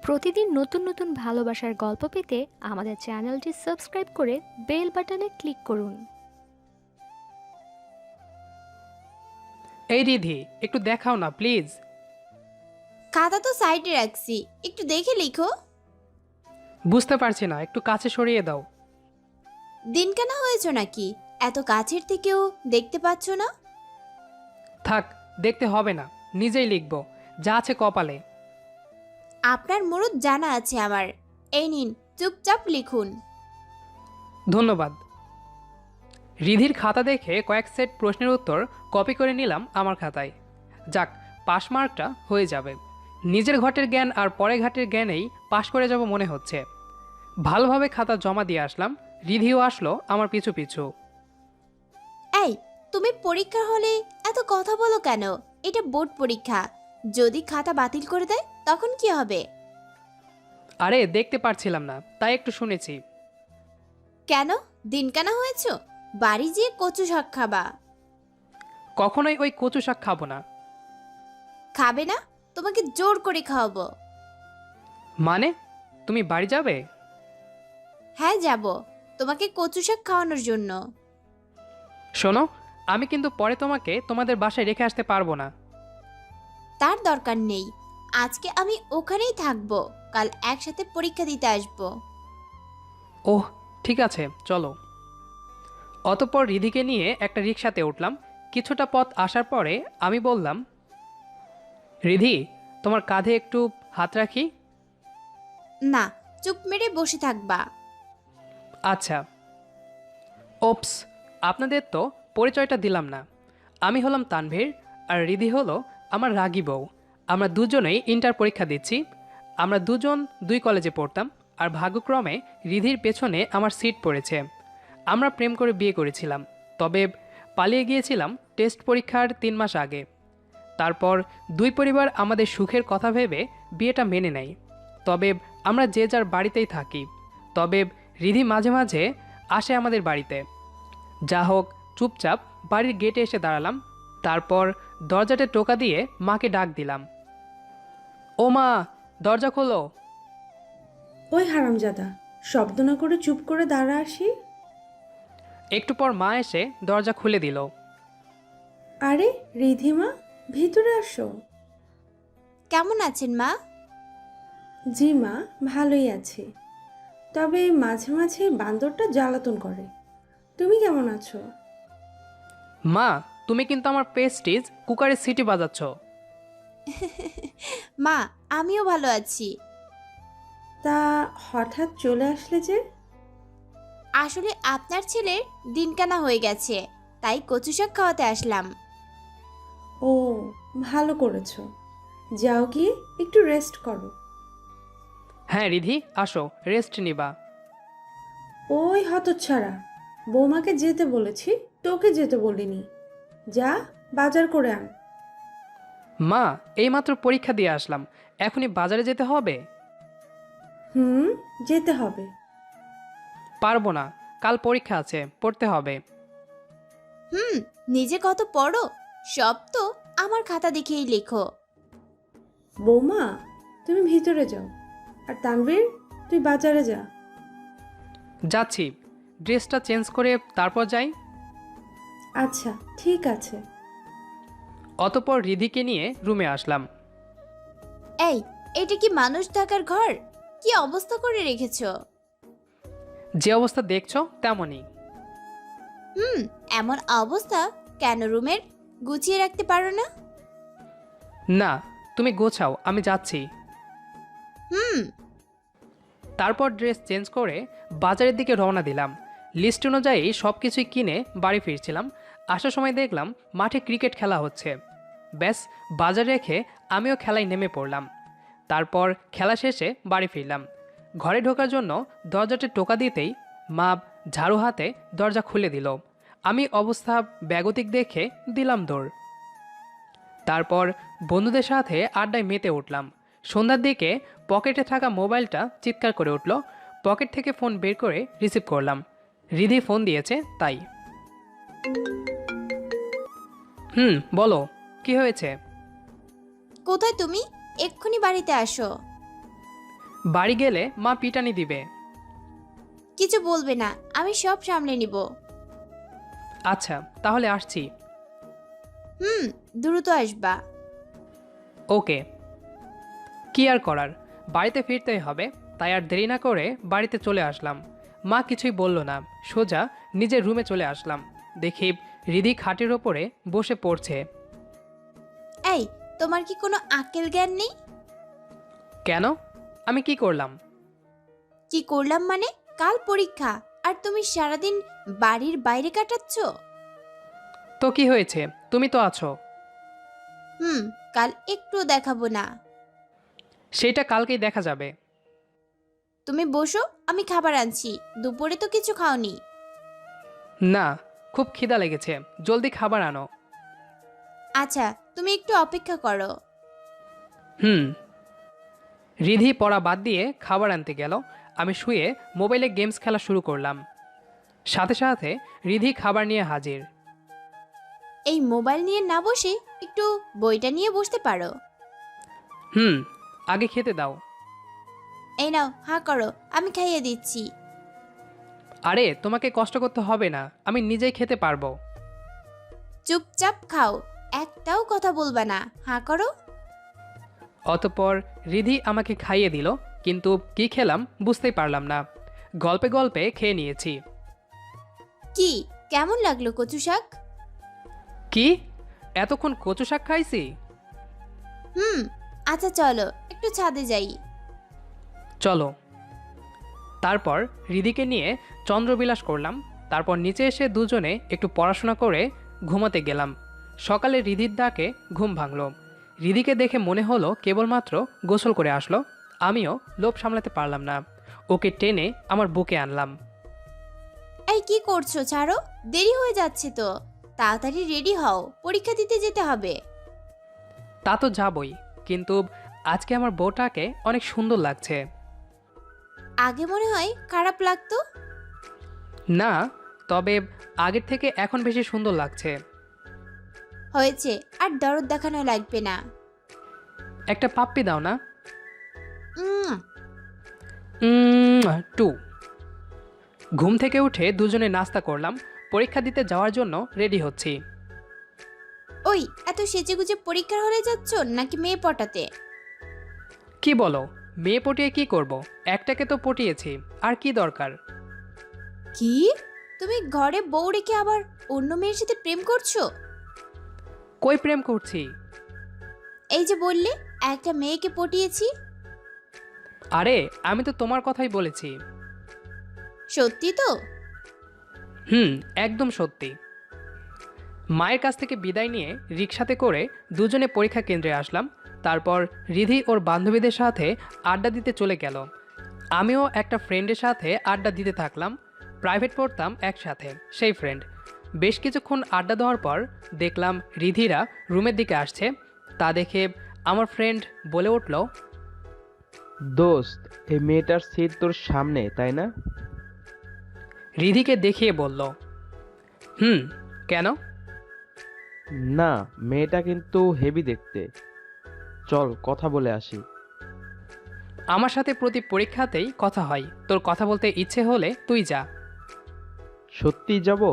প্রতিদিন নতুন নতুন ভালোবাসার গল্প পেতে আমাদের চ্যানেলটি সাবস্ক্রাইব করে বেল বাটনে ক্লিক করুন। এই রিধি, একটু দেখাও না প্লিজ। খাতা তো সাইডে রাখছি, একটু দেখে লিখো। বুঝতে পারছি না, একটু কাছে সরিয়ে দাও। দিন কেনা হয়েছো নাকি? এত কাছের থেকেও দেখতে পাচ্ছ না? থাক, দেখতে হবে না, নিজেই লিখব যা আছে কপালে। আপনার মুরুদ জানা আছে আমার। এই নিন, চুপচাপ লিখুন। ধন্যবাদ। রিধির খাতা দেখে কয়েক সেট প্রশ্নের উত্তর কপি করে নিলাম আমার খাতায়। যাক, পাস মার্কটা হয়ে যাবে। নিজের ঘটের জ্ঞান আর পরে ঘাটের জ্ঞানেই পাশ করে যাব মনে হচ্ছে। ভালোভাবে খাতা জমা দিয়ে আসলাম। রিধিও আসলো আমার পিছু পিছু। এই, তুমি পরীক্ষার হলে এত কথা বলো কেন? এটা বোর্ড পরীক্ষা। যদি খাতা বাতিল করে দেয় তখন কি হবে? আরে দেখতে পারছিলাম না, তাই একটু শুনেছি। কেন? দিন কেনা হয়েছো? বাড়ি যেয়ে কচু শাক খাবা। কখনোই ওই কচু শাক খাবো না। খাবে না? তোমাকে জোর করে খাওয়াবো। মানে, তুমি বাড়ি যাবে? হ্যাঁ, যাব। তোমাকে কচু শাক খাওয়ানোর জন্য। শোনো, আমি কিন্তু পরে তোমাকে তোমাদের বাসায় রেখে আসতে পারবো না। তার দরকার নেই। আজকে আমি ওখানেই থাকবো। কাল একসাথে পরীক্ষা দিতে আসবো। ওহ, ঠিক আছে, চলো। অতঃপর রিধিকে নিয়ে একটা রিকশাতে উঠলাম। কিছুটা পথ আসার পরে আমি বললাম, রিধি, তোমার কাঁধে একটু হাত রাখি। না, চুপ মেরে বসে থাকবা। আচ্ছা। ওপস, আপনাদের তো পরিচয়টা দিলাম না। আমি হলাম তানভীর, আর রিধি হলো আমার রাগী বউ। আমরা দুজনেই ইন্টার পরীক্ষা দিচ্ছি। আমরা দুজন দুই কলেজে পড়তাম, আর ভাগ্যক্রমে রিধির পেছনে আমার সিট পড়েছে। আমরা প্রেম করে বিয়ে করেছিলাম, তবে পালিয়ে গিয়েছিলাম টেস্ট পরীক্ষার 3 মাস আগে। তারপর দুই পরিবার আমাদের সুখের কথা ভেবে বিয়েটা মেনে নেয়। তবে আমরা যে যার বাড়িতেই থাকি। তবে রিধি মাঝে মাঝে আসে আমাদের বাড়িতে। যা হোক, চুপচাপ বাড়ির গেটে এসে দাঁড়ালাম। তারপর দরজাতে টোকা দিয়ে মাকে ডাক দিলাম, ও মা, দরজা খোলো। ওই হারামজাদা, শব্দ না করে চুপ করে দাঁড়া আসি। একটু পর মা এসে দরজা খুলে দিল। আরে রিধিমা, ভিতরে আসো। কেমন আছেন মা? জি মা, ভালোই আছি। তবে মাঝে মাঝে বান্দরটা জ্বালাতন করে। তুমি কেমন আছো? মা, তুমি কিন্তু আমার পেস্টিজ কুকারের সিটি বাজাচ্ছ। মা, আমিও ভালো আছি। তা হঠাৎ চলে আসলে যে? আসলে আপনার ছেলের দিনকানা হয়ে গেছে, তাই কচু শাক খাওয়াতে আসলাম। ও, ভালো করেছো। যাও গিয়ে একটু রেস্ট করো। হ্যাঁ রিধি, আসো, রেস্ট নিবা। ওই হতচ্ছাড়া, বৌমাকে যেতে বলেছি, তোকে যেতে বলিনি। যা, বাজার করে আন। মা, এইমাত্র পরীক্ষা দিয়ে আসলাম, এখনই বাজারে যেতে হবে? হুম, যেতে হবে। পারবো না, কাল পরীক্ষা আছে, পড়তে হবে। নিজে কত পড়ো, সব তো আমার খাতা দেখেই লেখো। বৌমা, তুমি ভিতরে যাও। আর তানভীর, তুই বাজারে যা। যাচ্ছি, ড্রেসটা চেঞ্জ করে তারপর যাই। আচ্ছা, ঠিক আছে। অতপর রিধিকে নিয়ে রুমে আসলাম। এই, এটা কি মানুষ থাকার ঘর? কি অবস্থা করে রেখেছো? যে অবস্থা দেখছো তেমনই। এমন অবস্থা কেন রুমের? গুছিয়ে রাখতে পারো না? না, তুমি গোছাও, আমি যাচ্ছি। হুম তারপর ড্রেস চেঞ্জ করে বাজারের দিকে রওনা দিলাম। লিস্ট অনুযায়ী সব কিছুই কিনে বাড়ি ফিরছিলাম। আসার সময় দেখলাম মাঠে ক্রিকেট খেলা হচ্ছে। ব্যাস, বাজার রেখে আমিও খেলায় নেমে পড়লাম। তারপর খেলা শেষে বাড়ি ফিরলাম। ঘরে ঢোকার জন্য দরজাতে টোকা দিতেই মা ঝাড়ু হাতে দরজা খুলে দিল। আমি অবস্থা ব্যাগতিক দেখে দিলাম দৌড়। তারপর বন্ধুদের সাথে আড্ডায় মেতে উঠলাম। সন্ধ্যার দিকে পকেটে থাকা মোবাইলটা চিৎকার করে উঠল। পকেট থেকে ফোন বের করে রিসিভ করলাম। রিধি ফোন দিয়েছে তাই। বলো, কি হয়েছে? কোথায় তুমি? এক্ষুনি বাড়িতে আসো। বাড়ি গেলে মা পিটানি দিবে। কিছু বলবে না, আমি সব সামলে নিব। আচ্ছা তাহলে আসছি। হুম, দ্রুত আসবা। ওকে। কি আর করার, বাড়িতে ফিরতেই হবে, তাই আর দেরি না করে বাড়িতে চলে আসলাম। মা কিছুই বলল না, সোজা নিজের রুমে চলে আসলাম। দেখি রিধি খাটের ওপরে বসে পড়ছে। এই, তোমার কি কোনো আক্কেল জ্ঞান নেই? কেন? আমি কি করলাম? কি করলাম মানে? কাল পরীক্ষা, আর তুমি সারাদিন বাড়ির বাইরে কাটাচ্ছ। তো কি হয়েছে, তুমি তো আছো। কাল একটু দেখাবো না। সেটা কালকেই দেখা যাবে। তুমি বসো, আমি খাবার আনছি। দুপুরে তো কিছু খাওনি। না, খুব খিদা লেগেছে, জলদি খাবার আনো। আচ্ছা, তুমি একটু অপেক্ষা করো। হুম। রিধি পড়া বাদ দিয়ে খাবার আনতে গেল, আমি শুয়ে মোবাইলে গেমস খেলা শুরু করলাম। সাথে সাথে রিধি খাবার নিয়ে হাজির। এই মোবাইল নিয়ে না বসে একটু বইটা নিয়ে বসতে পারো। হুম, আগে খেতে দাও। এই নাও, হাঁ করো, আমি খাইয়ে দিচ্ছি। আরে তোমাকে কষ্ট করতে হবে না, আমি নিজেই খেতে পারবো। চুপচাপ খাও, একটাও কথা বলবা না, হাঁ করো। অতঃপর রিধি আমাকে খাইয়ে দিল, কিন্তু কি খেলাম বুঝতেই পারলাম না। গল্পে গল্পে খেয়ে নিয়েছি। কি, কেমন লাগলো কচু শাক? কি, এতক্ষণ কচু শাক খাইছি? আচ্ছা চলো একটু ছাদে যাই। চলো। তারপর রিধিকে নিয়ে চন্দ্রবিলাস করলাম। তারপর নিচে এসে দুজনে একটু পড়াশোনা করে ঘুমাতে গেলাম। সকালে রিধির ডাকে ঘুম ভাঙল। রিধিকে দেখে মনে হলো কেবলমাত্র গোসল করে আসলো। আমিও লোভ সামলাতে পারলাম না, ওকে টেনে আমার বুকে আনলাম। এই কি করছো, ছাড়ো, দেরি হয়ে যাচ্ছে তো। তাড়াতাড়ি রেডি হও, পরীক্ষা দিতে যেতে হবে। তা তো যাবই, কিন্তু আজকে আমার বউটাকে অনেক সুন্দর লাগছে। আগে মনে হয় খারাপ লাগতো। না, তবে আগের থেকে এখন বেশি সুন্দর লাগছে। হয়েছে, আর দরদ দেখানো লাগবে না। একটা পাপ্পি দাও না। উম, টু। ঘুম থেকে উঠে দুজনে নাস্তা করলাম, পরীক্ষা দিতে যাওয়ার জন্য রেডি হচ্ছি। ওই, এত সেজেগুজে পরীক্ষার হলে যাচ্ছ নাকি মেয়ে পটাতে? কি বলো, মেয়ে পটিয়ে কি করব? একটাকে তো পটিয়েছি, আর কি দরকার? কি, তুমি ঘরে বউ রেখে আবার অন্য মেয়ের সাথে প্রেম করছো? কই প্রেম করছি? এই যে বললে একটা মেয়েকে পটিয়েছি। আরে আমি তো তোমার কথাই বলেছি। সত্যি তো? একদম সত্যি। মায়ের কাছ থেকে বিদায় নিয়ে রিকশাতে করে দুজনে পরীক্ষা কেন্দ্রে আসলাম। তারপর রিধি ওর বান্ধবীদের সাথে আড্ডা দিতে চলে গেল। আমিও একটা ফ্রেন্ডের সাথে আড্ডা দিতে থাকলাম। প্রাইভেট পড়তাম একসাথে সেই ফ্রেন্ড। বেশ কিছুক্ষণ আড্ডা দেওয়ার পর দেখলাম রিধিরা রুমের দিকে আসছে। তা দেখে আমার ফ্রেন্ড বলে উঠল, দোস্ত, এই মেয়েটার সিট তোর সামনে, তাই না? রিধিকে দেখিয়ে বলল, কেন? না, মেয়েটা কিন্তু হেভি দেখতে। চল কথা বলে আসি। আমার সাথে প্রতি পরীক্ষাতেই কথা হয়, তোর কথা বলতে ইচ্ছে হলে তুই যা। সত্যিই যাব?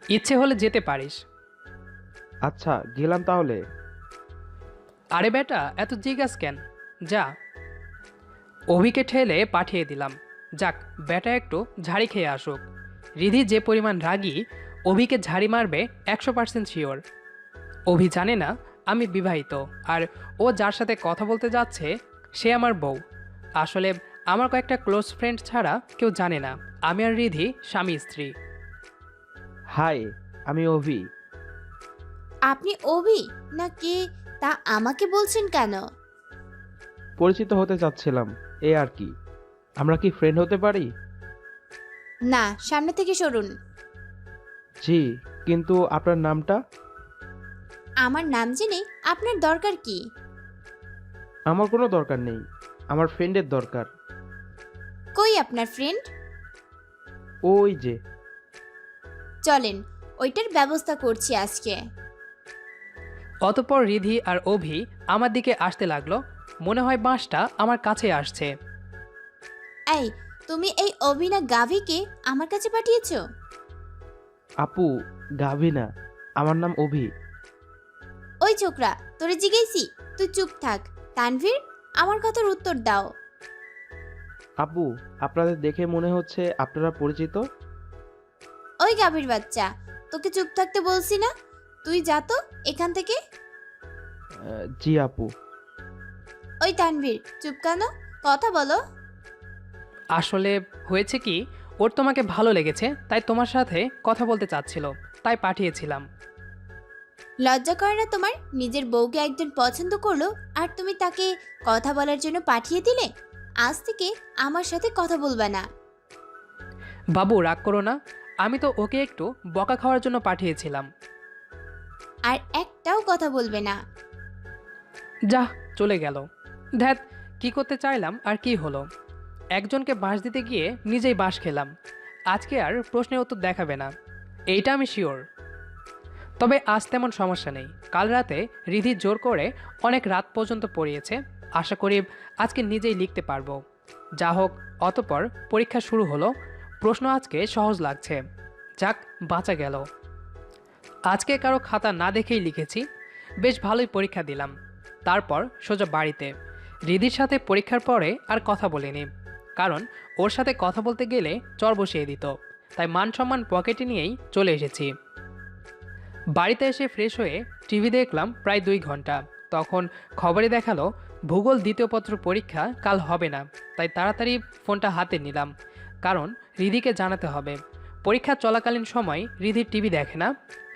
ইচ্ছে হলে যেতে পারিস। আচ্ছা, গেলাম তাহলে। আরে বেটা, এত জিজ্ঞাস কেন, যা। অভিকে ঠেলে পাঠিয়ে দিলাম। যাক, বেটা একটু ঝাড়ি খেয়ে আসুক। রিধি যে পরিমাণ রাগী, অভিকে ঝাড়ি মারবে 100% শিওর। অভি জানে না আমি বিবাহিত, আর ও যার সাথে কথা বলতে যাচ্ছে সে আমার বউ। আসলে আমার কয়েকটা ক্লোজ ফ্রেন্ড ছাড়া কেউ জানে না আমি আর রিধি স্বামী স্ত্রী। হাই, আমি অভি। আপনি অভি নাকি, তা আমাকে বলছেন কেন? পরিচিত হতে চাচ্ছিলাম, এ আর কি। আমরা কি ফ্রেন্ড হতে পারি? না, সামনে থেকে সরুন। জি, কিন্তু আপনার নামটা? আমার নাম জেনে আপনার দরকার কি? আমার কোনো দরকার নেই, আমার ফ্রেন্ডের দরকার। কই আপনার ফ্রেন্ড? ওই যে। চলেন, ওইটার ব্যবস্থা করছি আজকে। অতঃপর রিধি আর অভি আমার দিকে আসতে লাগলো। মনে হয় বাঁশটা আমার কাছে আসছে। এই, তুমি এই অভিনা গাভিকে আমার কাছে পাঠিয়েছো? আপু, গাভী না, আমার নাম অভি। ওই ছোকরা, তোরে জিজ্ঞেসি, তুই চুপ থাক। তানভীর, আমার কথার উত্তর দাও। আপু, আপনাদের দেখে মনে হচ্ছে আপনারা পরিচিত। ওই গাভীর বাচ্চা, তোকে চুপ থাকতে বলছি না? তুই যা তো এখান থেকে। জি আপু। ওই তানভীর, চুপ কেন? কথা বলো। আসলে হয়েছে কি, ওর তোমাকে ভালো লেগেছে, তাই তোমার সাথে কথা বলতে চাচ্ছিল, তাই পাঠিয়েছিলাম। লজ্জা করে না তোমার? নিজের বউকে একজন পছন্দ করলো আর তুমি তাকে কথা বলার জন্য পাঠিয়ে দিলে? আজ থেকে আমার সাথে কথা বলবে না। বাবু রাগ করো না, আমি তো ওকে একটু বকা খাওয়ার জন্য পাঠিয়েছিলাম। আর একটাও কথা বলবে না। যা, চলে গেল। ধ্যাত, কি করতে চাইলাম আর কি হলো? একজনকে বাঁশ দিতে গিয়ে নিজেই বাঁশ খেলাম। আজকে আর প্রশ্নের উত্তর দেখাবে না, এইটা আমি শিওর। তবে আজ তেমন সমস্যা নেই। কাল রাতে রিধি জোর করে অনেক রাত পর্যন্ত পড়িয়েছে। আশা করি আজকে নিজেই লিখতে পারবো। যা হোক, অতপর পরীক্ষা শুরু হলো। প্রশ্ন আজকে সহজ লাগছে। যাক, বাঁচা গেল। আজকে কারো খাতা না দেখেই লিখেছি। বেশ ভালোই পরীক্ষা দিলাম। তারপর সোজা বাড়িতে। রিধির সাথে পরীক্ষার পরে আর কথা বলিনি, কারণ ওর সাথে কথা বলতে গেলে চর বসিয়ে দিত। তাই মান সম্মান পকেটে নিয়েই চলে এসেছি। বাড়িতে এসে ফ্রেশ হয়ে টিভি দেখলাম প্রায় 2 ঘন্টা। তখন খবরে দেখালো ভূগোল দ্বিতীয় পত্র পরীক্ষা কাল হবে না। তাই তাড়াতাড়ি ফোনটা হাতে নিলাম, কারণ রিধিকে জানাতে হবে। পরীক্ষা চলাকালীন সময় রিধি টিভি দেখে না,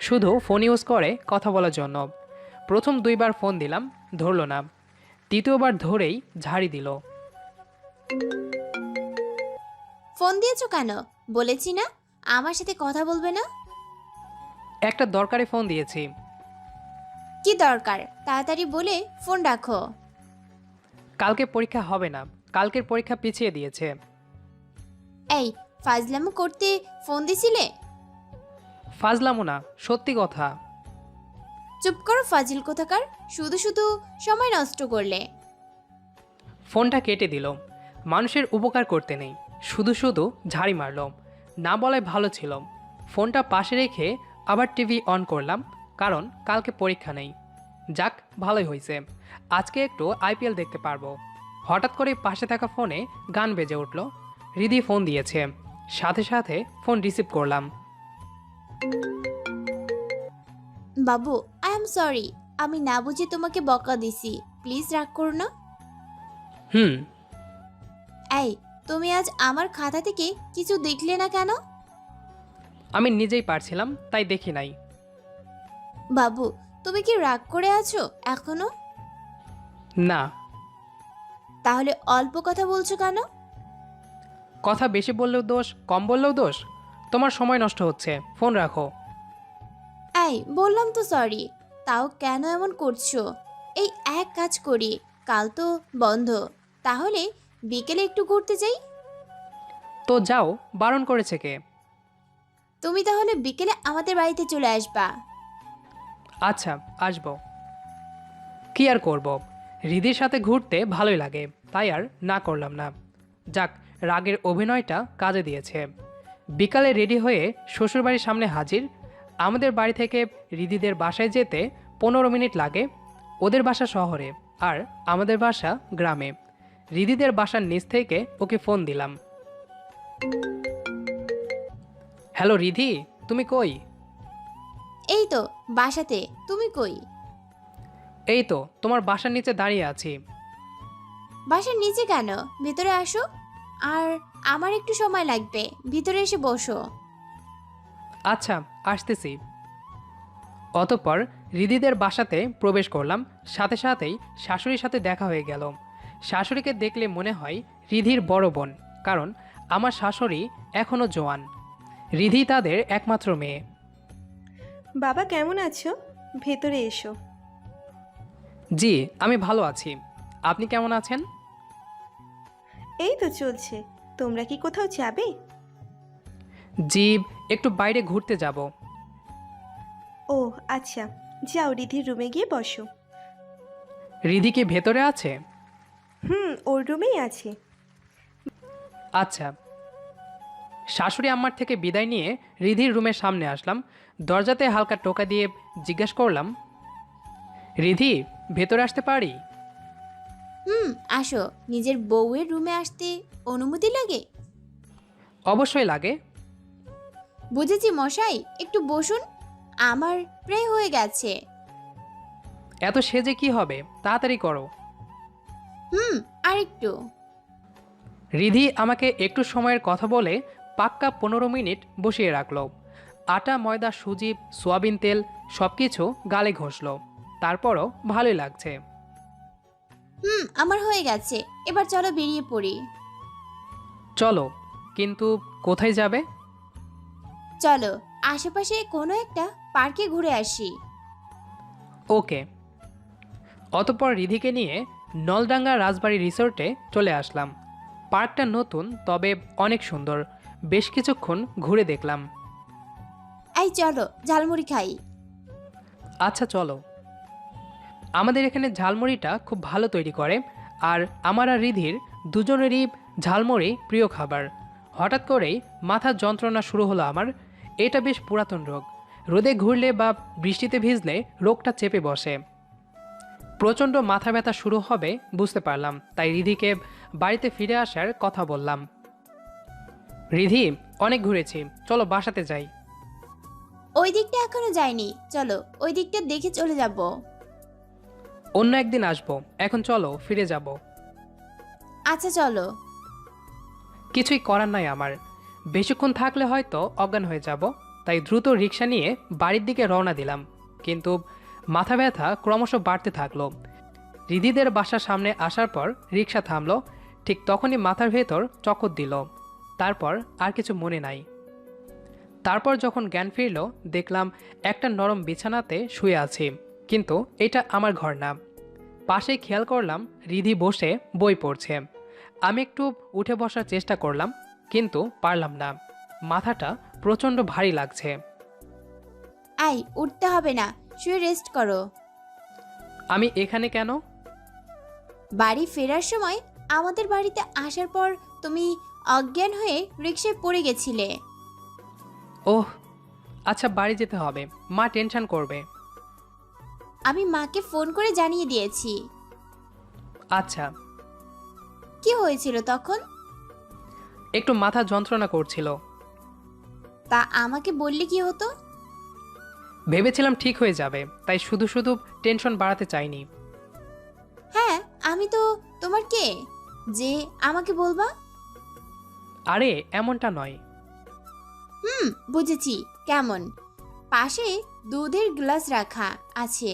শুধু ফোন ইউজ করে কথা বলার জন্য। প্রথম 2 বার ফোন দিলাম, ধরলো না। তৃতীয়বার ধরেই ঝাড়ি দিল। ফোন দিয়েছো কেন? বলেছি না আমার সাথে কথা বলবে না। একটা দরকারি ফোন দিয়েছি। কি দরকার? তাড়াতাড়ি বলে ফোন রাখো। কালকে পরীক্ষা হবে না, কালকের পরীক্ষা পিছিয়ে দিয়েছে। এই, ফাজলামো করতে ফোন দিছিলে? ফাজলামো না, সত্যি কথা। চুপ করো ফাজিল কোথাকার, শুধু শুধু সময় নষ্ট করলে। ফোনটা কেটে দিল। মানুষের উপকার করতে নেই, শুধু শুধু ঝাড়ি মারল। না বলাই ভালো ছিল। ফোনটা পাশে রেখে আবার টিভি অন করলাম, কারণ কালকে পরীক্ষা নেই। যাক, ভালোই হয়েছে, আজকে একটু আইপিএল দেখতে পারবো। হঠাৎ করে পাশে থাকা ফোনে গান বেজে উঠল। রিধি ফোন দিয়েছে। সাথে সাথে ফোন রিসিভ করলাম। বাবু, আই এম সরি, আমি না বুঝে তোমাকে বকা দিছি, প্লিজ রাগ করো না। হুম। এই, তুমি আজ আমার খাতা থেকে কিছু দেখলে না কেন? আমি নিজেই পারছিলাম, তাই দেখি নাই। বাবু, তুমি কি রাগ করে আছো এখনো? না। তাহলে অল্প কথা বলছো কেন? কথা বেশি বললেও দোষ, কম বললেও দোষ। তোমার সময় নষ্ট হচ্ছে, ফোন রাখো। এই, বললাম তো সরি, তাও কেন এমন করছো? এই এক কাজ করি, কাল তো বন্ধ, তাহলে বিকেলে একটু ঘুরতে যাই। তো যাও, বারণ করেছে কে? তুমি তাহলে বিকেলে আমাদের বাড়িতে চলে আসবা। আচ্ছা, আসবো। কি আর করব, রিধির সাথে ঘুরতে ভালোই লাগে, তাই আর না করলাম না। যাক, রাগের অভিনয়টা কাজে দিয়েছে। বিকালে রেডি হয়ে শ্বশুরবাড়ির সামনে হাজির। আমাদের বাড়ি থেকে রিধিদের বাসায় যেতে 15 মিনিট লাগে। ওদের বাসা শহরে আর আমাদের বাসা গ্রামে। রিধিদের বাসার নিচ থেকে ওকে ফোন দিলাম। হ্যালো রিধি, তুমি কই? এই তো বাসাতে, তুমি কই? এই তো তোমার বাসার নিচে দাঁড়িয়ে আছি। বাসার নিচে কেন? ভিতরে আসো। আর আমার একটু সময় লাগবে, ভিতরে এসে বসো। আচ্ছা, আসতেছি। অতঃপর রিধিদের বাসাতে প্রবেশ করলাম। সাথে সাথেই শাশুড়ির সাথে দেখা হয়ে গেল। শাশুড়িকে দেখলে মনে হয় রিধির বড় বোন, কারণ আমার শাশুড়ি এখনও জোয়ান। রিধি তাদের একমাত্র মেয়ে। বাবা কেমন আছো? ভেতরে এসো। জি, আমি ভালো আছি। আপনি কেমন আছেন? এই তো চলছে। তোমরা কি কোথাও যাবে? জি, একটু বাইরে ঘুরতে যাব। ও আচ্ছা, যাও রিধির রুমে গিয়ে বসো। রিধি কি ভেতরে আছে? ওর রুমেই আছে। আচ্ছা। শাশুড়ি আম্মার থেকে বিদায় নিয়ে রিধির রুমের সামনে আসলাম। দরজাতে হালকা টোকা দিয়ে জিজ্ঞেস করলাম, রিধি, ভেতরে আসতে পারি? আসো। নিজের বউয়ের রুমে আসতে অনুমতি লাগে? অবশ্যই লাগে। বুঝেছি মশাই, একটু বসুন। আমার প্রায় হয়ে গেছে। এত সেজে কি হবে, তাড়াতাড়ি করো। আরেকটু। রিধি আমাকে একটু সময়ের কথা বলে পাক্কা 15 মিনিট বসিয়ে রাখলো। আটা, ময়দা, সুজি, সোয়াবিন তেল সব কিছু গালে ঘষলো। তারপরও ভালোই লাগছে। আমার হয়ে গেছে। এবার চলো বেরিয়ে পড়ি। চলো, কিন্তু কোথায় যাবে? চলো আশেপাশে কোনো একটা পার্কে ঘুরে আসি। ওকে। অতঃপর রিধিকে নিয়ে নলডাঙ্গা রাজবাড়ি রিসোর্টে চলে আসলাম। পার্কটা নতুন, তবে অনেক সুন্দর। বেশ কিছুক্ষণ ঘুরে দেখলাম। এই চলো ঝালমুড়ি খাই। আচ্ছা চলো। আমাদের এখানে ঝালমুড়িটা খুব ভালো তৈরি করে, আর আমার আর রিধির দুজনেরই ঝালমুড়ি প্রিয় খাবার। হঠাৎ করেই মাথার যন্ত্রণা শুরু হলো আমার। এটা বেশ পুরাতন রোগ। রোদে ঘুরলে বা বৃষ্টিতে ভিজলে রোগটা চেপে বসে। প্রচণ্ড মাথা ব্যথা শুরু হবে বুঝতে পারলাম, তাই রিধিকে বাড়িতে ফিরে আসার কথা বললাম। রিধি, অনেক ঘুরেছি, চলো বাসাতে যাই। ওই দিকটা এখনো যাইনি, চলো ওই দিকটা দেখে চলে যাব। অন্য একদিন আসবো, এখন চলো ফিরে যাব। আচ্ছা চলো। কিছুই করার নাই আমার। বেশিক্ষণ থাকলে হয়তো অজ্ঞান হয়ে যাব, তাই দ্রুত রিক্সা নিয়ে বাড়ির দিকে রওনা দিলাম। কিন্তু মাথা ব্যথা ক্রমশ বাড়তে থাকলো। রিধিদের বাসার সামনে আসার পর রিক্সা থামলো। ঠিক তখনই মাথার ভেতর চক্কর দিল। তারপর আর কিছু মনে নাই। তারপর যখন জ্ঞান ফিরল, দেখলাম একটা নরম বিছানাতে শুয়ে আছি, কিন্তু এটা আমার ঘর না। পাশেই খেয়াল করলাম রিধি বসে বই পড়ছে। আমি একটু উঠে বসার চেষ্টা করলাম, কিন্তু পারলাম না। মাথাটা প্রচণ্ড ভারী লাগছে। আই, উঠতে হবে না, শুয়ে রেস্ট করো। আমি এখানে কেন? বাড়ি ফেরার সময় আমাদের বাড়িতে আসার পর তুমি অজ্ঞান হয়ে রিকশায় পড়ে গেছিলে। ওহ, আচ্ছা বাড়ি যেতে হবে, মা টেনশন করবে। আমি মাকে ফোন করে জানিয়ে দিয়েছি। আচ্ছা। কি হয়েছিল তখন? একটু মাথা যন্ত্রণা করছিল। তা আমাকে বললে কি হতো? ভেবেছিলাম ঠিক হয়ে যাবে, তাই শুধু শুধু টেনশন বাড়াতে চাইনি। হ্যাঁ, আমি তো তোমার কে যে আমাকে বলবা? আরে এমনটা নয়। বুঝেছি। কেমন? পাশে দুধের গ্লাস রাখা আছে,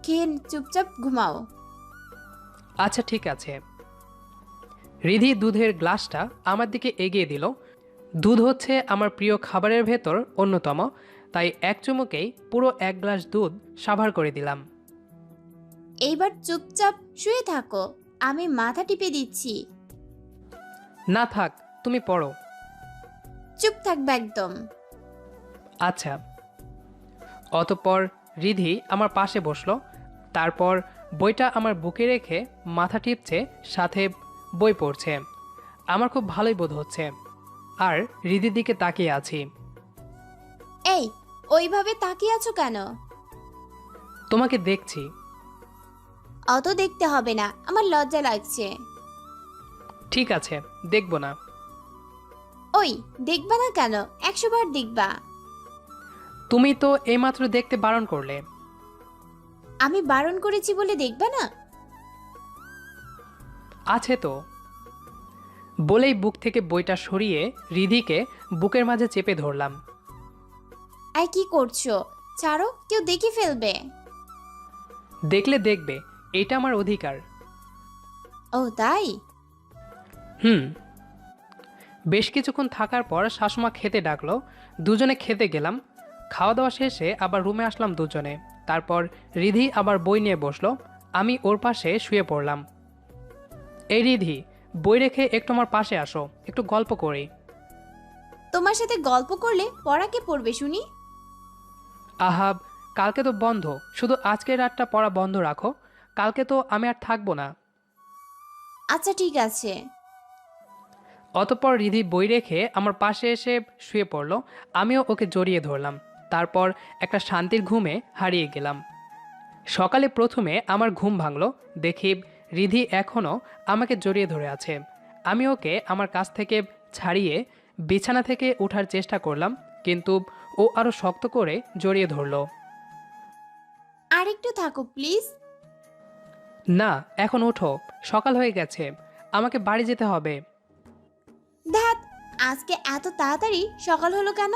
খেয়ে চুপচাপ ঘুমাও। আচ্ছা ঠিক আছে। রিধি দুধের গ্লাসটা আমার দিকে এগিয়ে দিল। দুধ হচ্ছে আমার প্রিয় খাবারের ভেতর অন্যতম, তাই এক চুমুকেই পুরো 1 গ্লাস দুধ সাভার করে দিলাম। এইবার চুপচাপ শুয়ে থাকো, আমি মাথা টিপে দিচ্ছি। না থাক, তুমি পড়ো। চুপ থাকবে একদম। আচ্ছা। অতঃপর রিধি আমার পাশে বসলো। তারপর বইটা আমার বুকে রেখে মাথা টিপছে, সাথে বই পড়ছে। আমার খুব ভালোই বোধ হচ্ছে, আর রিধির দিকে তাকিয়ে আছি। এই, ওইভাবে তাকিয়ে আছো কেন? তোমাকে দেখছি। অত দেখতে হবে না, আমার লজ্জা লাগছে। ঠিক আছে, দেখব না। ওই, দেখবা না কেন? 100 বার দেখবা। তুমি তো এইমাত্র দেখতে বারণ করলে। আমি বারণ করেছি বলে দেখবা না? আছে তো। বলেই বুক থেকে বইটা সরিয়ে রিধিকে বুকের মাঝে চেপে ধরলাম। এই কি করছো? ছাড়ো, কেউ দেখে ফেলবে। দেখলে দেখবে, এটা আমার অধিকার। ও তাই? হুম। বেশ কিছুক্ষণ থাকার পর শাশুমা খেতে ডাকলো। দুজনে খেতে গেলাম। খাওয়া দাওয়া শেষে আবার রুমে আসলাম দুজনে। তারপর রিধি আবার বই নিয়ে বসলো। আমি ওর পাশে শুয়ে পড়লাম। এই রিধি, বই রেখে একটু আমার পাশে আসো, একটু গল্প করি। তোমার সাথে গল্প করলে পড়া কে পড়বে শুনি? আহাব, কালকে তো বন্ধ, শুধু আজকের রাতটা পড়া বন্ধ রাখো। কালকে তো আমি আর থাকবো না। আচ্ছা ঠিক আছে। অতঃপর রিধি বই রেখে আমার পাশে এসে শুয়ে পড়ল। আমিও ওকে জড়িয়ে ধরলাম। তারপর একটা শান্তির ঘুমে হারিয়ে গেলাম। সকালে প্রথমে আমার ঘুম ভাঙল, দেখি রিধি এখনও আমাকে জড়িয়ে ধরে আছে। আমি ওকে আমার কাছ থেকে ছাড়িয়ে বিছানা থেকে ওঠার চেষ্টা করলাম, কিন্তু ও আরও শক্ত করে জড়িয়ে ধরল। আর একটু থাকো প্লিজ। না, এখন ওঠো, সকাল হয়ে গেছে, আমাকে বাড়ি যেতে হবে। ধ্যাত, আজকে এত তাড়াতাড়ি সকাল হলো কেন?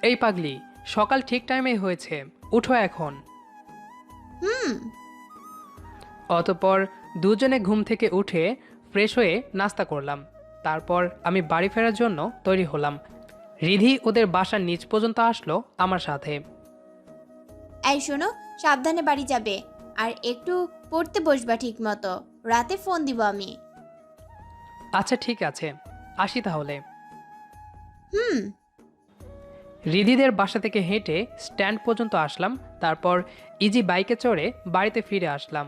এই পাগলি, সকাল ঠিক টাইমেই হয়েছে, উঠো এখন। হুম। অতঃপর দুজনে ঘুম থেকে উঠে ফ্রেশ হয়ে নাস্তা করলাম। তারপর আমি বাড়ি ফেরার জন্য তৈরি হলাম। রিধি ওদের বাসার নিচ পর্যন্ত আসলো আমার সাথে। এই শোনো, সাবধানে বাড়ি যাবে আর একটু পড়তে বসবা ঠিক মতো, রাতে ফোন দিব আমি। আচ্ছা ঠিক আছে, আসি তাহলে। হুম। রিধিদের বাসা থেকে হেঁটে স্ট্যান্ড পর্যন্ত আসলাম। তারপর ইজি বাইকে চড়ে বাড়িতে ফিরে আসলাম।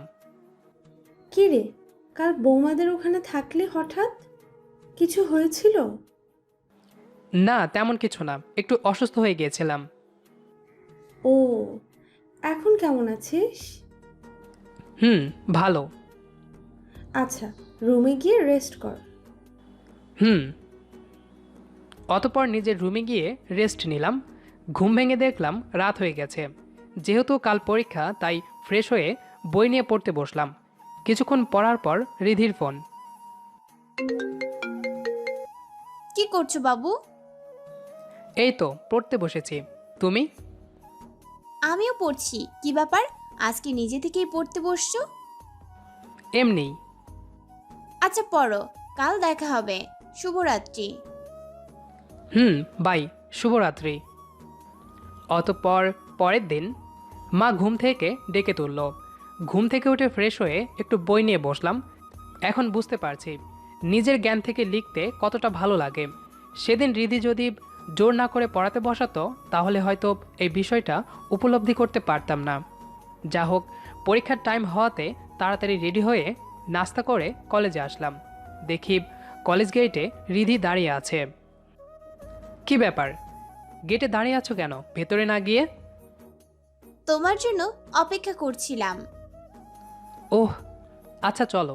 কি রে, কাল বৌমাদের ওখানে থাকলে হঠাৎ কিছু হয়েছিল? না, তেমন কিছু না, একটু অসুস্থ হয়ে গিয়েছিলাম। ও, এখন কেমন আছিস? হুম, ভালো। আচ্ছা, রুমে গিয়ে রেস্ট কর। হুম। অতঃপর নিজের রুমে গিয়ে রেস্ট নিলাম। ঘুম ভেঙে দেখলাম রাত হয়ে গেছে। যেহেতু কাল পরীক্ষা, তাই ফ্রেশ হয়ে বই নিয়ে পড়তে বসলাম। কিছুক্ষণ পড়ার পর রিধির ফোন। কি করছো বাবু? এই তো পড়তে বসেছি, তুমি? আমিও পড়ছি। কি ব্যাপার, আজকে নিজে থেকেই পড়তে বসছো? এমনি। আচ্ছা পড়ো, কাল দেখা হবে। শুভরাত্রি। হুম, বাই, শুভরাত্রি। অতঃপর পরের দিন মা ঘুম থেকে ডেকে তুলল। ঘুম থেকে উঠে ফ্রেশ হয়ে একটু বই নিয়ে বসলাম। এখন বুঝতে পারছি নিজের জ্ঞান থেকে লিখতে কতটা ভালো লাগে। সেদিন রিধি যদি জোর না করে পড়াতে বসাতো, তাহলে হয়তো এই বিষয়টা উপলব্ধি করতে পারতাম না। যা হোক, পরীক্ষার টাইম হওয়াতে তাড়াতাড়ি রেডি হয়ে নাস্তা করে কলেজে আসলাম। দেখি কলেজ গেটে রিধি দাঁড়িয়ে আছে। কি ব্যাপার, গেটে দাঁড়িয়ে আছো কেন, ভেতরে না গিয়ে? তোমার জন্য অপেক্ষা করছিলাম। ওহ, আচ্ছা চলো।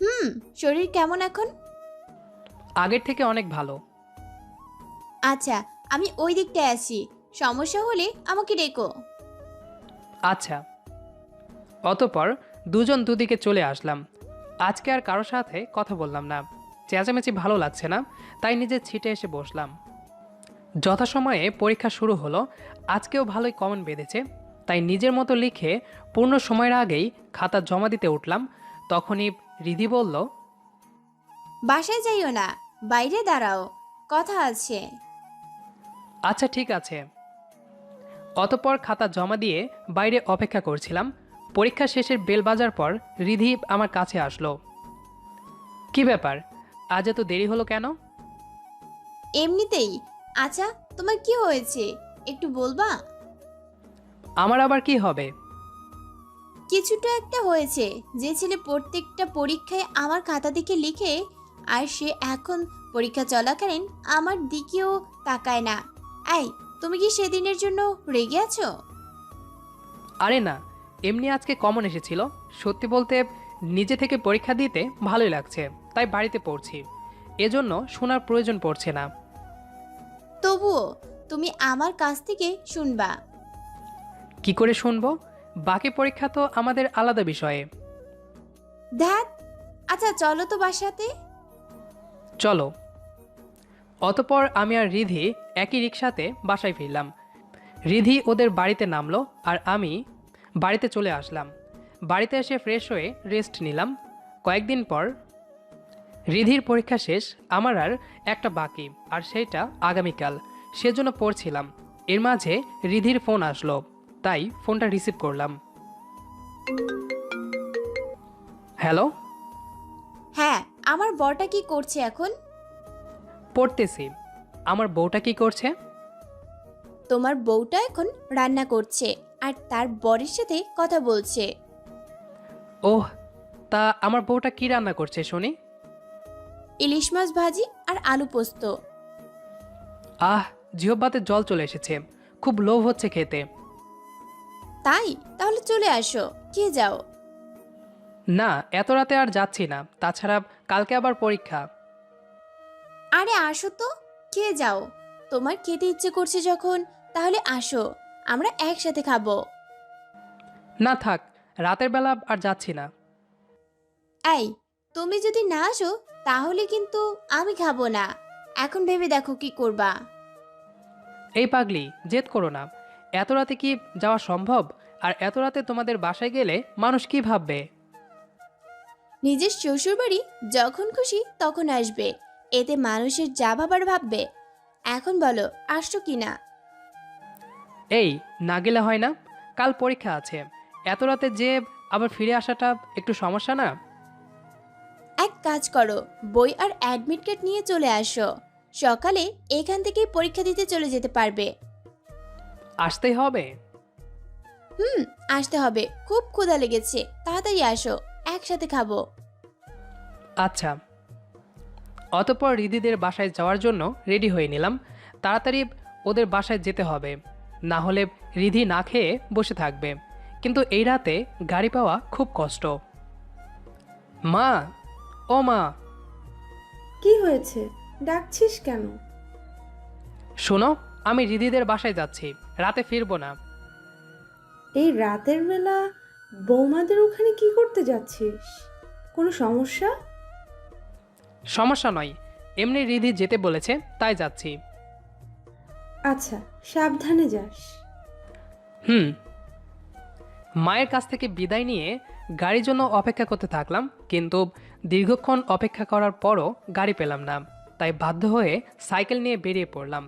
হুম। শরীর কেমন এখন? আগের থেকে অনেক ভালো। আচ্ছা, আমি ওই দিকটায় আছি, সমস্যা হলে আমাকে ডেকো। আচ্ছা। অতঃপর দুজন দুদিকে চলে আসলাম। আজকে আর কারোর সাথে কথা বললাম না। চেঁচামেচি ভালো লাগছে না, তাই নিজের ছিটে এসে বসলাম। যথাসময়ে পরীক্ষা শুরু হলো। আজকেও ভালোই কমন বেঁধেছে, তাই নিজের মতো লিখে পূর্ণ সময়ের আগেই খাতা জমা দিতে উঠলাম। তখনই রিধি বলল, বাসায় যাইও না, বাইরে দাঁড়াও, কথা আছে। আচ্ছা ঠিক আছে। অতঃপর খাতা জমা দিয়ে বাইরে অপেক্ষা করছিলাম। পরীক্ষা শেষের বেল বাজার পর রিধি আমার কাছে আসলো। কি ব্যাপার, আজ এত দেরি হলো কেন? এমনিতেই। আচ্ছা, তোমার কি হয়েছে একটু বলবা? আমার আবার কি হবে? কিছুটা একটা হয়েছে। যে ছেলে প্রত্যেকটা পরীক্ষায় আমার খাতা দিকে লিখে, আর সে এখন পরীক্ষা চলাকালীন আমার দিকেও তাকায় না। এই, তুমি কি সেদিনের জন্য রেগে আছো? আরে না, এমনি আজকে কমন এসেছিল। সত্যি বলতে নিজে থেকে পরীক্ষা দিতে ভালোই লাগছে, তাই বাড়িতে পড়ছি। এজন্য শোনার প্রয়োজন পড়ছে না। তবুও তুমি আমার কাছ থেকে শুনবা। কি করে শুনবো? বাকি পরীক্ষা তো আমাদের আলাদা বিষয়ে। ধ্যাত, আচ্ছা চলো তো বাসাতে। চলো। অতঃপর আমি আর রিধি একই রিকশাতে বাসায় ফিরলাম। রিধি ওদের বাড়িতে নামলো আর আমি বাড়িতে চলে আসলাম। বাড়িতে এসে ফ্রেশ হয়ে রেস্ট নিলাম। কয়েকদিন পর রিধির পরীক্ষা শেষ, আমার আর একটা বাকি, আর সেইটা আগামীকাল। সেজন্য পড়ছিলাম। এর মাঝে রিধির ফোন আসলো, তাই ফোনটা রিসিভ করলাম। হ্যালো। হ্যাঁ, আমার বরটা কি করছে এখন? পড়তেছি। আমার বউটা কি করছে? তোমার বউটা এখন রান্না করছে আর তার বরের সাথে কথা বলছে। ওহ, তা আমার বউটা কি রান্না করছে শুনি? ইলিশ মাছ ভাজি আর আলু পোস্ত। আহ, জিহ্বাতে জল চলে এসেছে, খুব লোভ হচ্ছে খেতে। তাই তাহলে চলে আসো, খেয়ে যাও। না, এত রাতে আর যাচ্ছি না, তাছাড়া কালকে আবার পরীক্ষা। আরে আসো তো, খেয়ে যাও। তোমার খেতে ইচ্ছে করছে যখন, তাহলে আসো, আমরা একসাথে খাবো। না থাক, রাতের বেলা আর যাচ্ছি না। এই, তুমি যদি না আসো তাহলে কিন্তু আমি খাবো না। এখন ভেবে দেখো কি করবা। এই পাগলি, জেদ করো না। এত রাতে কি যাওয়া সম্ভব? আর এত রাতে তোমাদের বাসায় গেলে মানুষ কি ভাববে? নিজের শ্বশুরবাড়ি যখন খুশি তখন আসবে, এতে মানুষের যা ভাবার ভাববে। এখন বলো আসছো কি না। এই, না গেলে হয় না? কাল পরীক্ষা আছে, এত রাতে যে আবার ফিরে আসাটা একটু সমস্যা না? এক কাজ করো, বই আর অ্যাডমিট কার্ড নিয়ে চলে আসো। সকালে এখান থেকেই পরীক্ষা দিতে চলে যেতে পারবে। আসতেই হবে? হুম, আসতে হবে, খুব ক্ষুধা লেগেছে, তাড়াতাড়ি আসো, একসাথে খাবো। আচ্ছা। অতঃপর রিদিদের বাসায় যাওয়ার জন্য রেডি হয়ে নিলাম। তাড়াতাড়ি ওদের বাসায় যেতে হবে, না হলে রিধি না খেয়ে বসে থাকবে। কিন্তু এই রাতে গাড়ি পাওয়া খুব কষ্ট। মা, ও মা, কি হয়েছে? ডাকছিস কেন? শোনো, আমি রিদিদের বাসায় যাচ্ছি, রাতে ফিরবো না। এই রাতের বেলা বৌমাদের ওখানে কি করতে যাচ্ছিস? কোনো সমস্যা? সমস্যা নয়, এমনি রিধি যেতে বলেছে তাই যাচ্ছি। আচ্ছা, সাবধানে যাস। হুম। মায়ের কাছ থেকে বিদায় নিয়ে গাড়ির জন্য অপেক্ষা করতে থাকলাম, কিন্তু দীর্ঘক্ষণ অপেক্ষা করার পরও গাড়ি পেলাম না। তাই বাধ্য হয়ে সাইকেল নিয়ে বেরিয়ে পড়লাম।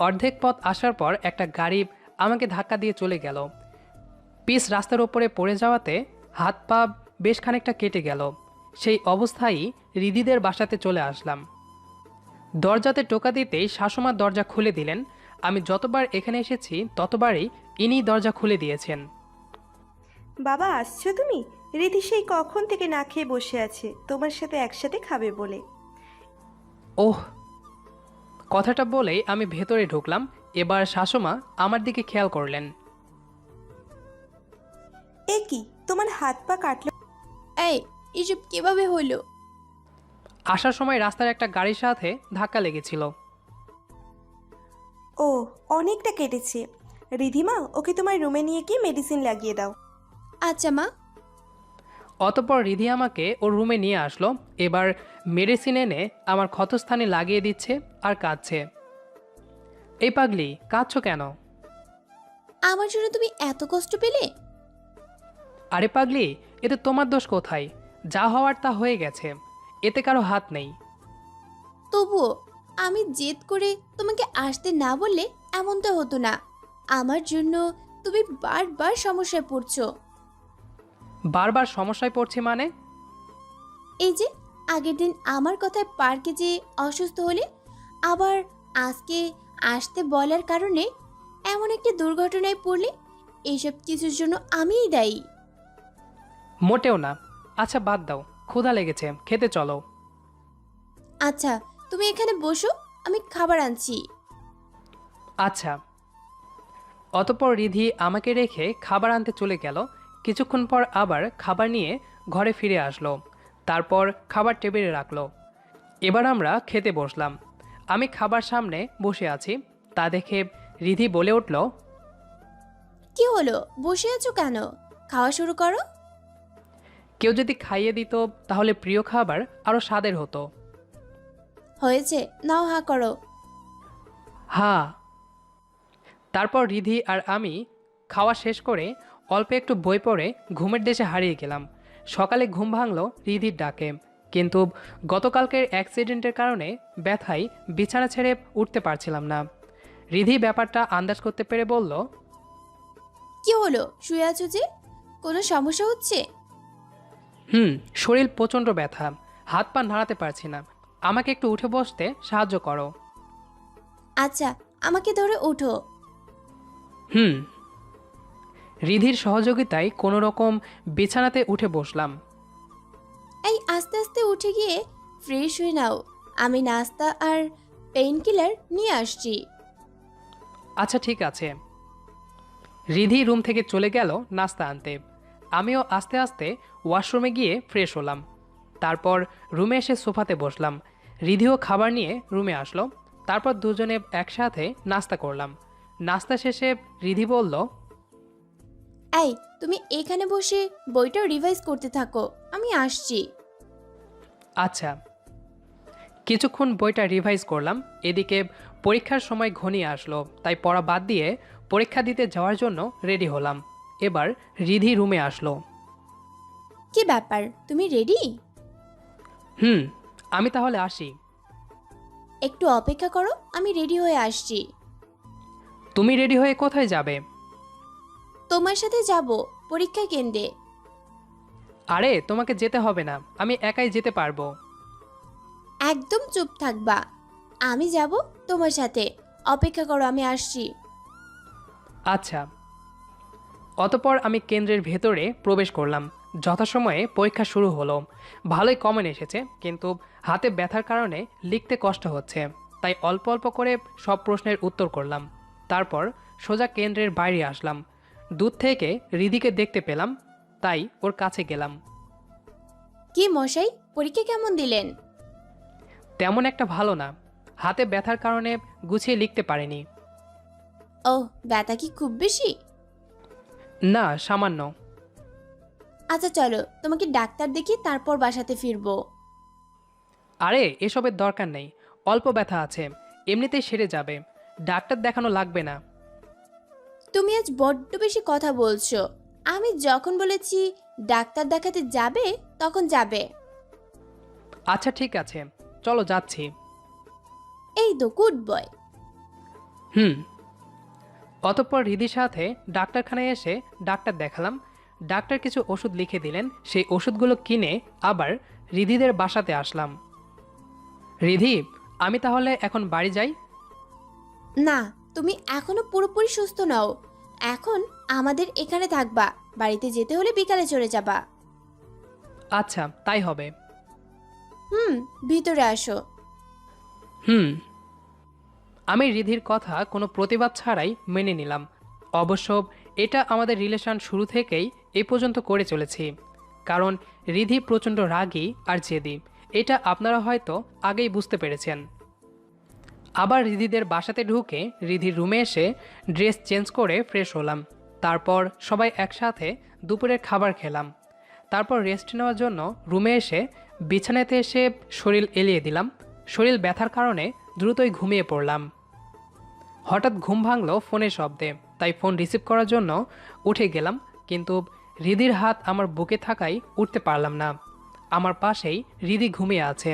অর্ধেক পথ আসার পর একটা গাড়ি আমাকে ধাক্কা দিয়ে চলে গেল। পিচ রাস্তার ওপরে পড়ে যাওয়াতে হাত পা বেশ খানিকটা কেটে গেল। সেই অবস্থায় রিদিদের বাসাতে চলে আসলাম। দরজাতে টোকা দিতেই শাশুমা দরজা খুলে দিলেন। আমি যতবার এখানে এসেছি ততবারই ইনি দরজা খুলে দিয়েছেন। বাবা, আসছো তুমি? রীতি সেই কখন থেকে না খেয়ে বসে আছে তোমার সাথে একসাথে খাবে বলে। ওহ, কথাটা বলেই আমি ভেতরে ঢুকলাম। এবার শাশুমা আমার দিকে খেয়াল করলেন। এ কি, তোমার হাত পা কাটলো? এই, এসব কিভাবে হলো? আসার সময় রাস্তার একটা গাড়ির সাথে ধাক্কা লেগেছিল। ও, অনেকটা কেটেছে। রিধিমা, ওকে তোমার রুমে নিয়ে গিয়ে মেডিসিন লাগিয়ে দাও। আচ্ছা মা। অতঃপর রিধি আমাকে ওর রুমে নিয়ে আসলো। এবার মেডিসিন এনে আমার ক্ষতস্থানে লাগিয়ে দিচ্ছে আর কাঁদছে। এই পাগলি, কাঁদছো কেন? আমার জন্য তুমি এত কষ্ট পেলে? আরে পাগলি, এতে তোমার দোষ কোথায়? যা হওয়ার তা হয়ে গেছে, এতে কারো হাত নেই। তবুও আমি জেদ করে তোমাকে আসতে না বললে এমনটা হতো না। আমার জন্য তুমি বারবার সমস্যায় পড়ছো। বারবার সমস্যায় পড়ছি মানে? এই যে আগের দিন আমার কথায় পার্কে যে অসুস্থ হলে, আবার আজকে আসতে বলার কারণে এমন একটা দুর্ঘটনায় পড়লে, এইসব কিছুর জন্য আমিই দায়ী। মোটেও না। আচ্ছা বাদ দাও, ক্ষুধা লেগেছে, খেতে চলো। আচ্ছা, তুমি এখানে বসো, আমি খাবার আনছি। আচ্ছা। অতঃপর রিধি আমাকে রেখে খাবার আনতে চলে গেল। কিছুক্ষণ পর আবার খাবার নিয়ে ঘরে ফিরে আসলো। তারপর খাবার টেবিলে রাখলো। এবার আমরা খেতে বসলাম। আমি খাবার সামনে বসে আছি, তা দেখে রিধি বলে উঠল, কি হলো, বসে আছো কেন? খাওয়া শুরু করো। কেউ যদি খাইয়ে দিত তাহলে প্রিয় খাবার আরও স্বাদের হতো। হয়েছে, নাও হা করো। হ্যাঁ। তারপর রিধি আর আমি খাওয়া শেষ করে অল্প একটু বই পড়ে ঘুমের দেশে হারিয়ে গেলাম। সকালে ঘুম ভাঙল রিধির ডাকে, কিন্তু গতকালকের অ্যাক্সিডেন্টের কারণে ব্যথায় বিছানা ছেড়ে উঠতে পারছিলাম না। রিধি ব্যাপারটা আন্দাজ করতে পেরে বলল, কি হলো, শুয়ে আছো যে? কোনো সমস্যা হচ্ছে? শরীর প্রচণ্ড ব্যথা, হাত পা নাড়াতে পারছি না, আমাকে একটু উঠে বসতে সাহায্য করো। আচ্ছা, আমাকে ধরে ওঠো। রিধির সহযোগিতায় কোনো রকম বিছানাতে উঠে বসলাম। এই আস্তে আস্তে উঠে গিয়ে ফ্রেশ হয়ে নাও, আমি নাস্তা আর পেইন কিলার নিয়ে আসছি। আচ্ছা ঠিক আছে। রিধি রুম থেকে চলে গেল নাস্তা আনতে। আমিও আস্তে আস্তে ওয়াশরুমে গিয়ে ফ্রেশ হলাম। তারপর রুমে এসে সোফাতে বসলাম। রিধিও খাবার নিয়ে রুমে আসলো। তারপর দুজনে একসাথে নাস্তা করলাম। নাস্তা শেষে রিধি বলল, এই তুমি এখানে বসে বইটা রিভাইজ করতে থাকো, আমি আসছি। আচ্ছা। কিছুক্ষণ বইটা রিভাইজ করলাম। এদিকে পরীক্ষার সময় ঘনিয়ে আসলো, তাই পড়া বাদ দিয়ে পরীক্ষা দিতে যাওয়ার জন্য রেডি হলাম। এবার রিধি রুমে আসলো। কি ব্যাপার, তুমি রেডি? হুম, আমি তাহলে আসি। একটু অপেক্ষা করো, আমি রেডি হয়ে আসছি। তুমি রেডি হয়ে কোথায় যাবে? তোমার সাথে যাব পরীক্ষা কেন্দ্রে। আরে তোমাকে যেতে হবে না, আমি একাই যেতে পারবো। একদম চুপ থাকবা, আমি যাব তোমার সাথে। অপেক্ষা করো, আমি আসছি। আচ্ছা। অতপর আমি কেন্দ্রের ভেতরে প্রবেশ করলাম। যথাসময়ে পরীক্ষা শুরু হলো। ভালোই কমন এসেছে, কিন্তু হাতে ব্যথার কারণে লিখতে কষ্ট হচ্ছে, তাই অল্প অল্প করে সব প্রশ্নের উত্তর করলাম। তারপর সোজা কেন্দ্রের বাইরে আসলাম। দূর থেকে রিধিকে দেখতে পেলাম, তাই ওর কাছে গেলাম। কি মশাই, পরীক্ষা কেমন দিলেন? তেমন একটা ভালো না, হাতে ব্যথার কারণে গুছিয়ে লিখতে পারিনি। ও, ব্যথা কি খুব বেশি? না, সামান্য। আচ্ছা চলো, তোমাকে ডাক্তার দেখি তারপর বাসাতে ফিরবো। আরে এসবের দরকার নেই, অল্প ব্যথা আছে, এমনিতেই সেরে যাবে, ডাক্তার দেখানো লাগবে না। তুমি আজ বড্ড বেশি কথা বলছো। আমি যখন বলেছি ডাক্তার দেখাতে যাবে তখন যাবে। আচ্ছা ঠিক আছে, চলো যাচ্ছি। এই তো গুড বয়। হুম। অতঃপর রিধির সাথে ডাক্তারখানায় এসে ডাক্তার দেখালাম। ডাক্তার কিছু ওষুধ লিখে দিলেন, সেই ওষুধগুলো কিনে আবার রিধিদের বাসাতে আসলাম। রিধি, আমি তাহলে এখন বাড়ি যাই? না, তুমি এখনো পুরোপুরি সুস্থ নও। এখন আমাদের এখানে থাকবা, বাড়িতে যেতে হলে বিকালে চলে যাবা। আচ্ছা তাই হবে। ভিতরে আসো। হুম। আমি রিধির কথা কোনো প্রতিবাদ ছাড়াই মেনে নিলাম। অবশ্য এটা আমাদের রিলেশন শুরু থেকেই এ পর্যন্ত করে চলেছি, কারণ রিধি প্রচণ্ড রাগী আর জেদি, এটা আপনারা হয়তো আগেই বুঝতে পেরেছেন। আবার রিধিদের বাসাতে ঢুকে রিধির রুমে এসে ড্রেস চেঞ্জ করে ফ্রেশ হলাম। তারপর সবাই একসাথে দুপুরের খাবার খেলাম। তারপর রেস্ট নেওয়ার জন্য রুমে এসে বিছানাতে এসে শরীর এলিয়ে দিলাম। শরীর ব্যথার কারণে দ্রুতই ঘুমিয়ে পড়লাম। হঠাৎ ঘুম ভাঙলো ফোনের শব্দে, তাই ফোন রিসিভ করার জন্য উঠে গেলাম, কিন্তু রিধির হাত আমার বুকে থাকায় উঠতে পারলাম না। আমার পাশেই রিধি ঘুমিয়ে আছে,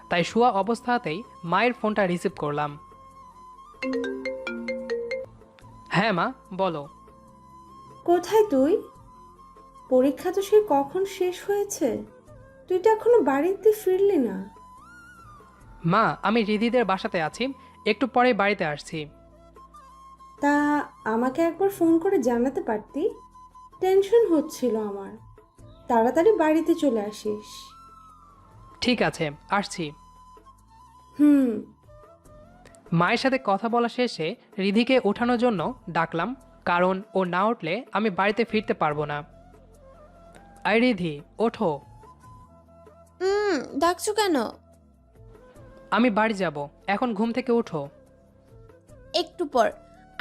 তাই শোয়া অবস্থাতেই মায়ের ফোনটা রিসিভ করলাম। হ্যাঁ মা, বলো। কোথায় তুই? পরীক্ষা তো সেই কখন শেষ হয়েছে, তুই তো এখনো বাড়িতে ফিরলি না। মা, আমি রিধিদের বাসাতে আছি, একটু পরে বাড়িতে আসছি। তা আমাকে একবার ফোন করে জানাতে পারতি, টেনশন হচ্ছিল আমার। তাড়াতাড়ি বাড়িতে চলে আসিস। ঠিক আছে, আসছি। হুম। মায়ের সাথে কথা বলা শেষে রিধিকে ওঠানোর জন্য ডাকলাম, কারণ ও না উঠলে আমি বাড়িতে ফিরতে পারবো না। আই রিধি, ওঠো। ডাকছো কেন? আমি বাড়ি যাব, এখন ঘুম থেকে ওঠো। একটু পর,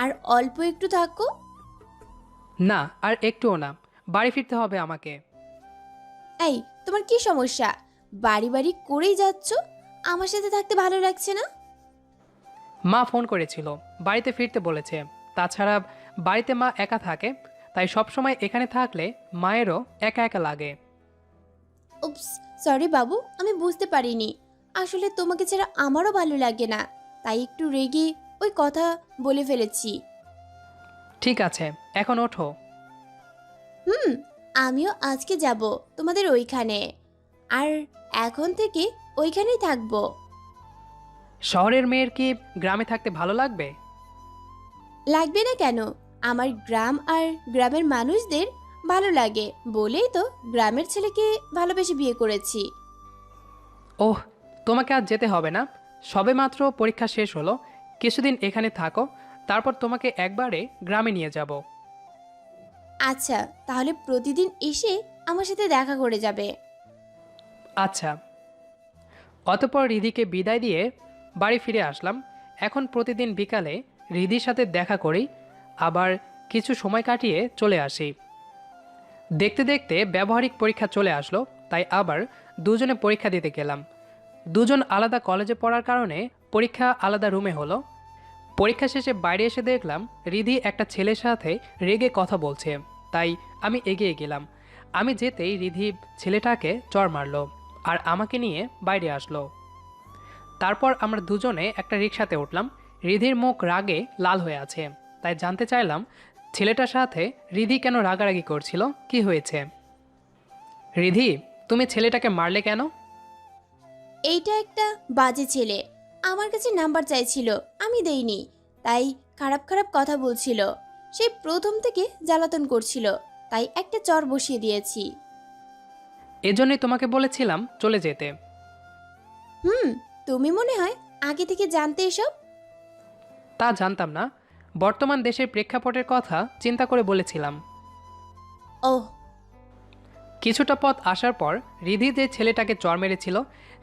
আর অল্প একটু থাকো। না, আর একটুও না, বাড়ি ফিরতে হবে আমাকে। এই, তোমার কি সমস্যা? বাড়ি বাড়ি করেই যাচ্ছ, আমার সাথে থাকতে ভালো লাগছে না? মা ফোন করেছিল, বাড়িতে ফিরতে বলেছে। তাছাড়া বাড়িতে মা একা থাকে, তাই সবসময় এখানে থাকলে মায়েরও একা একা লাগে। উপস, সরি বাবু, আমি বুঝতে পারিনি। আসলে তোমাকে ছাড়া আমারও ভালো লাগে না, তাই একটু রেগে ওই কথা বলে ফেলেছি। ঠিক আছে, এখন ওঠো। আমিও আজকে যাব তোমাদের ওইখানে, আর এখন থেকে ওইখানেই থাকবো। শহরের মেয়ের কি গ্রামে থাকতে ভালো লাগবে? লাগবে না কেন? আমার গ্রাম আর গ্রামের মানুষদের ভালো লাগে বলেই তো গ্রামের ছেলেকে ভালোবেসে বিয়ে করেছি। ওহ, তোমাকে আজ যেতে হবে না। সবেমাত্র পরীক্ষা শেষ হলো, কিছুদিন এখানে থাকো, তারপর তোমাকে একবারে গ্রামে নিয়ে যাব। আচ্ছা, তাহলে প্রতিদিন এসে আমার সাথে দেখা করে যাবে। আচ্ছা। অতঃপর রিধিকে বিদায় দিয়ে বাড়ি ফিরে আসলাম। এখন প্রতিদিন বিকালে রিধির সাথে দেখা করি, আবার কিছু সময় কাটিয়ে চলে আসি। দেখতে দেখতে ব্যবহারিক পরীক্ষা চলে আসলো, তাই আবার দুজনে পরীক্ষা দিতে গেলাম। দুজন আলাদা কলেজে পড়ার কারণে পরীক্ষা আলাদা রুমে হলো। পরীক্ষা শেষে বাইরে এসে দেখলাম রিধি একটা ছেলের সাথে রেগে কথা বলছে, তাই আমি এগিয়ে গেলাম। আমি যেতেই রিধি ছেলেটাকে চড় মারলো আর আমাকে নিয়ে বাইরে আসলো। তারপর আমরা দুজনে একটা রিকশাতে উঠলাম। রিধির মুখ রাগে লাল হয়ে আছে, তাই জানতে চাইলাম ছেলেটার সাথে রিধি কেন রাগারাগি করছিল, কি হয়েছে। রিধি, তুমি ছেলেটাকে মারলে কেন? এইটা একটা বাজে ছেলে, আমার কাছে নাম্বার চাইছিল, আমি দেইনি, তাই খারাপ খারাপ কথা বলছিল। সেই প্রথম থেকে জ্বালাতন করছিল, তাই একটা চর বসিয়ে দিয়েছি। এজন্যই তোমাকে বলেছিলাম চলে যেতে। হুম, তুমি মনে হয় আগে থেকে জানতে এসব। তা জানতাম না, বর্তমান দেশের প্রেক্ষাপটের কথা চিন্তা করে বলেছিলাম। ওহ, কিছুটা পথ আসার পর রিধি যে ছেলেটাকে চড় মেরেছিল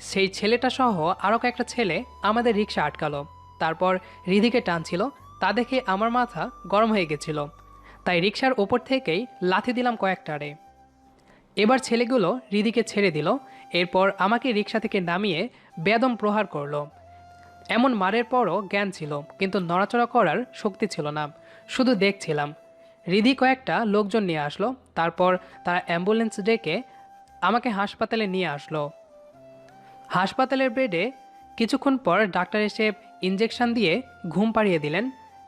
সেই ছেলেটা সহ আরও কয়েকটা ছেলে আমাদের রিকশা আটকালো। তারপর রিধিকে টানছিল, তা দেখে আমার মাথা গরম হয়ে গেছিল, তাই রিকশার ওপর থেকেই লাথি দিলাম কয়েকটারে। এবার ছেলেগুলো রিধিকে ছেড়ে দিল, এরপর আমাকে রিকশা থেকে নামিয়ে বেদম প্রহার করলো। এমন মারের পরও জ্ঞান ছিল, কিন্তু নড়াচড়া করার শক্তি ছিল না, শুধু দেখছিলাম। রিধি কয়েকটা লোকজন নিয়ে আসলো, তারপর তারা অ্যাম্বুলেন্স ডেকে আমাকে হাসপাতালে নিয়ে আসলো। হাসপাতালের বেডে কিছুক্ষণ পর ডাক্তার এসে ইঞ্জেকশন দিয়ে ঘুম পাড়িয়ে দিলেন।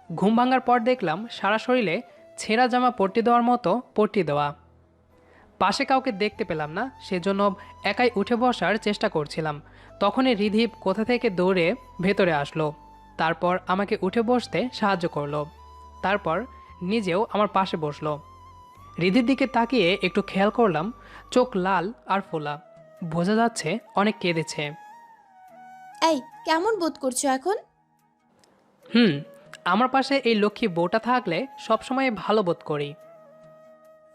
ঘুম ভাঙার পর দেখলাম সারা শরীরে ছেঁড়া জামা পট্টি দেওয়ার মতো পট্টি দেওয়া। পাশে কাউকে দেখতে পেলাম না, সেজন্য একাই উঠে বসার চেষ্টা করছিলাম। তখনই রিধি কোথা থেকে দৌড়ে ভেতরে আসলো, তারপর আমাকে উঠে বসতে সাহায্য করলো, তারপর নিজেও আমার পাশে বসলো। রিধির দিকে তাকিয়ে একটু খেয়াল করলাম চোখ লাল আর ফোলা, বোঝা যাচ্ছে অনেক কেঁদেছে। এই কেমন বোধ করছো এখন? হুম, আমার পাশে এই লক্ষ্মী বউটা থাকলে সবসময় ভালো বোধ করি।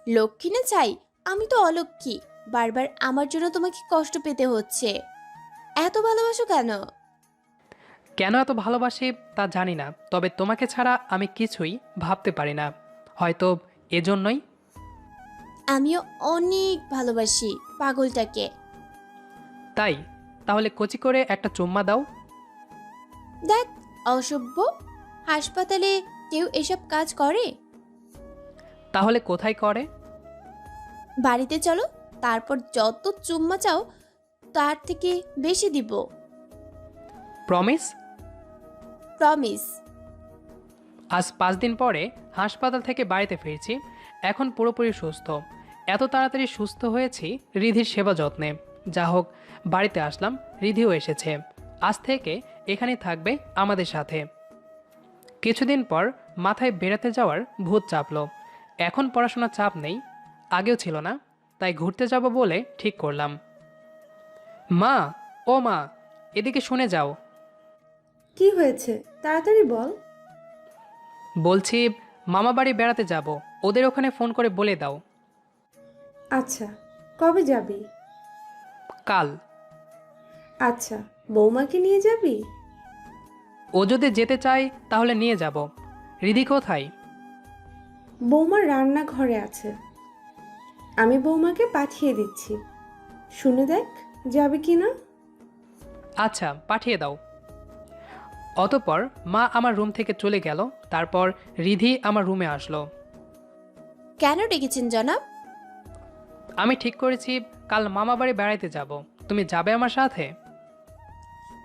লক্ষ্মী না চাই, আমি তো অলক্ষ্মী। বারবার আমার জন্য তোমাকে কষ্ট পেতে হচ্ছে। এত ভালোবাসো কেন? কেন এত ভালোবাসি তা জানি না, তবে তোমাকে ছাড়া আমি কিছুই ভাবতে পারি না, হয়তো এজন্যই। আমিও অনেক ভালোবাসি পাগলটাকে। তাই তাহলে কচি করে একটা চুম্মা দাও। দেখ, অসভ্য। হাসপাতালে কেউ এসব কাজ করে? তাহলে কোথায় করে? বাড়িতে চলো, তারপর যত চুম্মা চাও তার থেকে বেশি দিব। প্রমিস? প্রমিস। আজ 5 দিন পরে হাসপাতাল থেকে বাড়িতে ফিরছি, এখন পুরোপুরি সুস্থ। এত তাড়াতাড়ি সুস্থ হয়েছি রিধির সেবা যত্নে। যা হোক, বাড়িতে আসলাম, রিধিও এসেছে। আজ থেকে এখানেই থাকবে আমাদের সাথে। কিছুদিন পর মাথায় বেড়াতে যাওয়ার ভূত চাপলো। এখন পড়াশোনার চাপ নেই, আগেও ছিল না, তাই ঘুরতে যাব বলে ঠিক করলাম। মা, ও মা, এদিকে শুনে যাও। কি হয়েছে তাড়াতাড়ি বল। বলছি মামা বাড়ি বেড়াতে যাব, ওদের ওখানে ফোন করে বলে দাও। আচ্ছা, কবে যাবি? কাল। আচ্ছা, বৌমাকে নিয়ে যাবি? ও যদি যেতে চায় তাহলে নিয়ে যাব। রিধি কোথায়? বৌমার রান্নাঘরে আছে, আমি বৌমাকে পাঠিয়ে দিচ্ছি, শুনে দেখ যাবে কি না। আচ্ছা, পাঠিয়ে দাও। অতঃপর মা আমার রুম থেকে চলে গেল, তারপর রিধি আমার রুমে আসলো। কেন ডেকেছেন জনাব? আমি ঠিক করেছি কাল মামা বাড়ি বেড়াইতে যাব, তুমি যাবে আমার সাথে?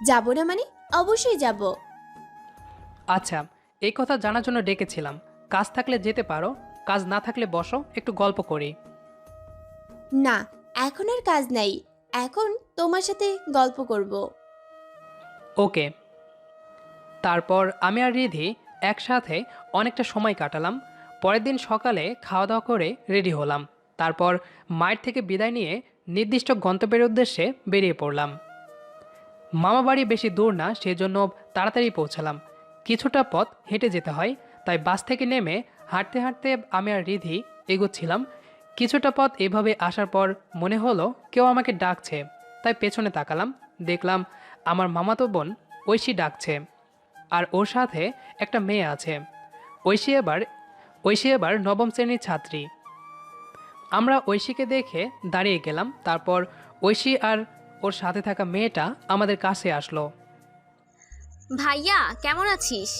যাব না মানে? অবশ্যই যাব। আচ্ছা, এই কথা জানার জন্য ডেকেছিলাম। কাজ থাকলে যেতে পারো, কাজ না থাকলে বসো, একটু গল্প করি। না, এখন আর কাজ নাই, এখন তোমার সাথে গল্প করব। ওকে। তারপর আমি আর রিধি একসাথে অনেকটা সময় কাটালাম। পরের দিন সকালে খাওয়া দাওয়া করে রেডি হলাম। তারপর মায়ের থেকে বিদায় নিয়ে নির্দিষ্ট গন্তব্যের উদ্দেশ্যে বেরিয়ে পড়লাম। মামা বাড়ি বেশি দূর না, সেজন্য তাড়াতাড়ি পৌঁছালাম। কিছুটা পথ হেঁটে যেতে হয়, তাই বাস থেকে নেমে হাঁটতে হাঁটতে আমি আর রিধি এগোচ্ছিলাম। কিছুটা পথ এভাবে আসার পর মনে হলো কেউ আমাকে ডাকছে, তাই পেছনে তাকালাম। দেখলাম আমার মামাতো বোন ঐশী ডাকছে, আর ওর সাথে একটা মেয়ে আছে। ঐশী এবার নবম শ্রেণীর ছাত্রী। আমরা ঐশীকে দেখে দাঁড়িয়ে গেলাম। তারপর ঐশী আর ওর সাথে থাকা মেয়েটা আমাদের কাছে আসলো। ভাইয়া কেমন আছিস?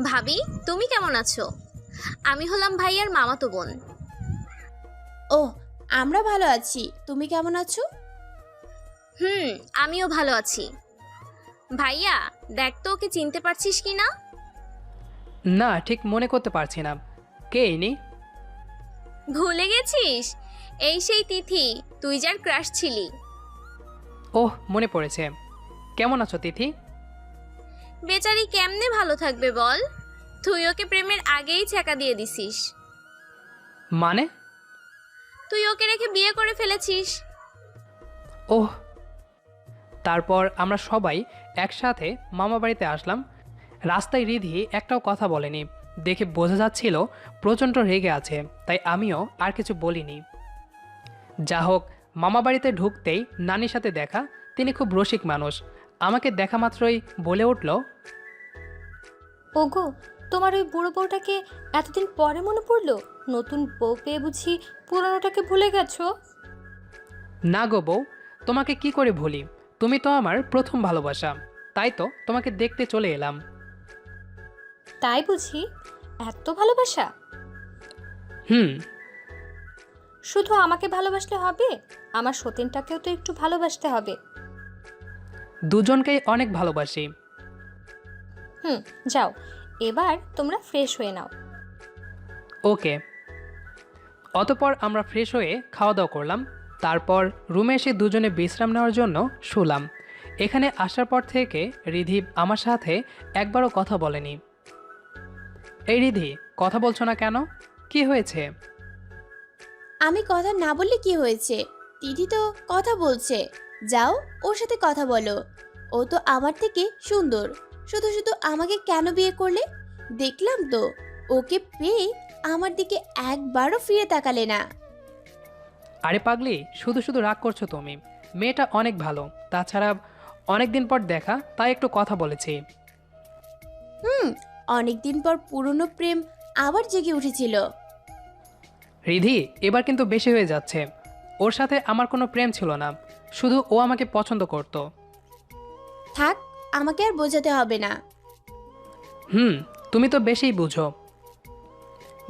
ভাবি তুমি কেমন আছো? আমি হলাম ভাইয়ার মামাতো বোন। ও, আমরা ভালো আছি। তুমি কেমন আছো? আমিও ভালো আছি। ভাইয়া দেখ তো ওকে চিনতে পারছিস কি না? না, ঠিক মনে করতে পারছি না। কে ইনি? ভুলে গেছিস? এই সেই তিথি, তুই যার ক্রাশ ছিলি। ওহ, মনে পড়েছে। কেমন আছো তিথি? বেচারি কেমনে ভালো থাকবে বল? তুই ওকে প্রেমের আগেই ছ্যাঁকা দিয়ে দিছিস। মানে? তুই ওকে রেখে বিয়ে করে ফেলেছিস। ওহ। তারপর আমরা সবাই একসাথে মামা বাড়িতে আসলাম। রাস্তায় রিধি একটাও কথা বলেনি, দেখে বোঝা যাচ্ছিল প্রচণ্ড রেগে আছে, তাই আমিও আর কিছু বলিনি। যা হোক, মামা বাড়িতে ঢুকতেই নানির সাথে দেখা। তিনি খুব রসিক মানুষ। আমাকে দেখা মাত্রই বলে উঠল, ওগো, তোমার ওই বুড়ো বউটাকে এতদিন পরে মনে পড়লো? নতুন বউ পেয়ে বুঝি পুরনোটাকে ভুলে গেছো? না গো বউ, তোমাকে কি করে ভুলি? তুমি তো আমার প্রথম ভালোবাসা, তাই তো তোমাকে দেখতে চলে এলাম। তাই বুঝি? এত ভালোবাসা? হুম। শুধু আমাকে ভালোবাসলে হবে? আমার সতীনটাকেও তো একটু ভালোবাসতে হবে। দুজনকেই অনেক ভালোবাসি। যাও, এবার তোমরা ফ্রেশ হয়ে নাও। ওকে। অতপর আমরা ফ্রেশ হয়ে খাওয়া দাওয়া করলাম। তারপর রুমে এসে দুজনে বিশ্রাম নেওয়ার জন্য শুলাম। এখানে আসার পর থেকে রিধি আমার সাথে একবারও কথা বলেনি। এই রিধি, কথা বলছো না কেন? কি হয়েছে? আমি কথা না বললে কি হয়েছে? দিদি তো কথা বলছে, যাও ওর সাথে কথা বলো। ও তো আমার থেকে সুন্দর, শুধু শুধু আমাকে কেন বিয়ে করলে? দেখলাম তো, ওকে পেয়ে আমার দিকে একবারও ফিরে তাকালে না। আরে পাগলি, শুধু শুধু রাগ করছো তুমি। মেয়েটা অনেক ভালো, তাছাড়া অনেকদিন পর দেখা, তাই একটু কথা বলেছি। অনেকদিন পর পুরনো প্রেম আবার জেগে উঠেছিল। রিধি, এবার কিন্তু বেশি হয়ে যাচ্ছে। ওর সাথে আমার কোনো প্রেম ছিল না, শুধু ও আমাকে পছন্দ করত। থাক, আমাকে আর বোঝাতে হবে না। তুমি তো বেশিই বুঝো।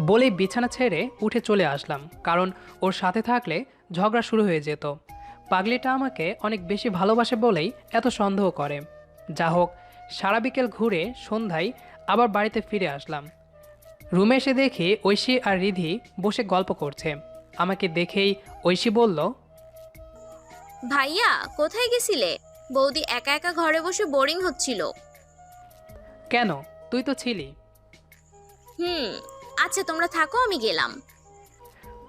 বলেই বিছানা ছেড়ে উঠে চলে আসলাম, কারণ ওর সাথে থাকলে ঝগড়া শুরু হয়ে যেত। পাগলিটা আমাকে অনেক বেশি ভালোবাসে বলেই এত সন্দেহ করে। যা হোক, সারা বিকেল ঘুরে সন্ধ্যায় আবার বাড়িতে ফিরে আসলাম। রুমে এসে দেখি ঐশী আর রিধি বসে গল্প করছে। আমাকে দেখেই ঐশী বলল, ভাইয়া কোথায় গেছিলে? বৌদি একা একা ঘরে বসে বোরিং হচ্ছিল। কেন, তুই তো ছিলি। আচ্ছা তোমরা থাকো, আমি গেলাম।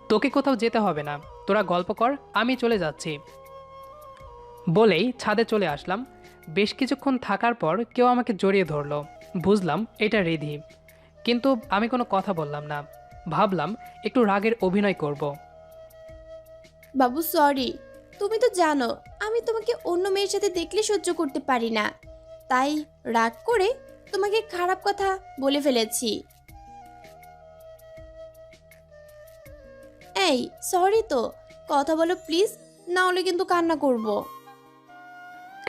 তোকে কোথাও যেতে হবে না, তোরা গল্প কর, আমি চলে যাচ্ছি। বলেই ছাদে চলে আসলাম। বেশ কিছুক্ষণ থাকার পর কেউ আমাকে জড়িয়ে ধরলো। বুঝলাম এটা রিধি, কিন্তু আমি কোনো কথা বললাম না। ভাবলাম একটু রাগের অভিনয় করব। বাবু সরি, তুমি তো জানো আমি তোমাকে অন্য মেয়ের সাথে দেখলে সহ্য করতে পারি না, তাই রাগ করে তোমাকে খারাপ কথা বলে ফেলেছি। এই সরি তো, কথা বলো প্লিজ, না হলে কিন্তু কান্না করব।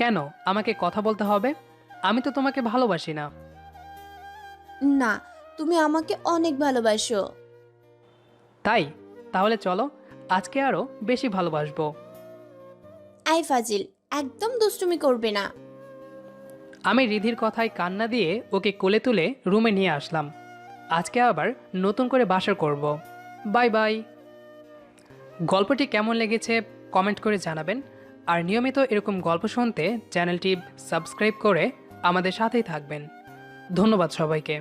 কেন আমাকে কথা বলতে হবে? আমি তো তোমাকে ভালোবাসি না। না, তুমি আমাকে অনেক ভালোবাসো। তাই? তাহলে চলো, আজকে আরো বেশি ভালোবাসবো। আই ফাজিল, একদম দুষ্টুমি করবে না। আমি রিধির কথায় কান্না দিয়ে ওকে কোলে তুলে রুমে নিয়ে আসলাম। আজকে আবার নতুন করে বাসর করব। Bye bye. গল্পটি কেমন লেগেছে কমেন্ট করে জানাবেন, আর নিয়মিত এরকম গল্প শুনতে চ্যানেলটি সাবস্ক্রাইব করে আমাদের সাথেই থাকবেন। ধন্যবাদ সবাইকে।